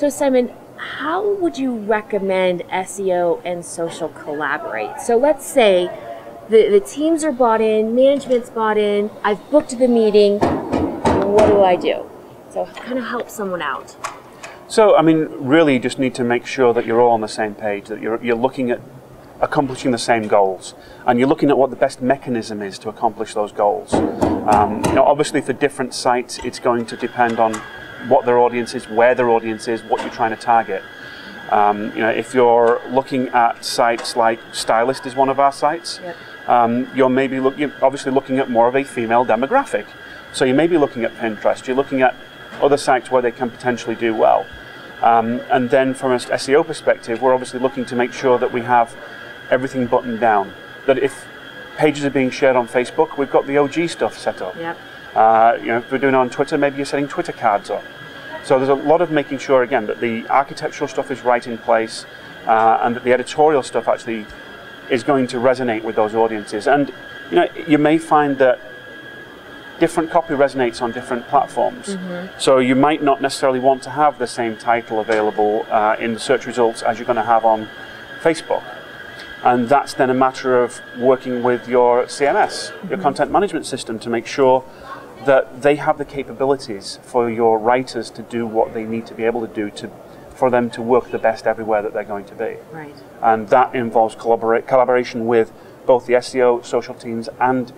So Simon, how would you recommend SEO and social collaborate? So let's say the teams are bought in, management's bought in, I've booked the meeting, what do I do? So kind of help someone out. So, I mean, really you just need to make sure that you're all on the same page, that you're looking at accomplishing the same goals, and you're looking at what the best mechanism is to accomplish those goals. Obviously for different sites, it's going to depend on what their audience is, where their audience is, what you're trying to target. If you're looking at sites like Stylist is one of our sites, yep. You're obviously looking at more of a female demographic. So you may be looking at Pinterest, you're looking at other sites where they can potentially do well. And then from an SEO perspective, we're obviously looking to make sure that we have everything buttoned down. That if pages are being shared on Facebook, we've got the OG stuff set up. Yep. If we're doing it on Twitter, maybe you're setting Twitter cards up. So there's a lot of making sure, again, that the architectural stuff is right in place, and that the editorial stuff actually is going to resonate with those audiences. And you may find that different copy resonates on different platforms. Mm-hmm. So you might not necessarily want to have the same title available in the search results as you're going to have on Facebook. And that's then a matter of working with your CMS, your content management system, to make sure that they have the capabilities for your writers to do what they need to be able to do for them to work the best everywhere that they're going to be. Right. And that involves collaboration with both the SEO, social teams, and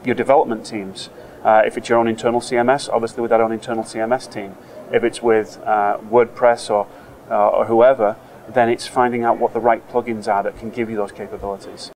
your development teams. If it's your own internal CMS, obviously with that own internal CMS team. If it's with WordPress or whoever, then it's finding out what the right plugins are that can give you those capabilities.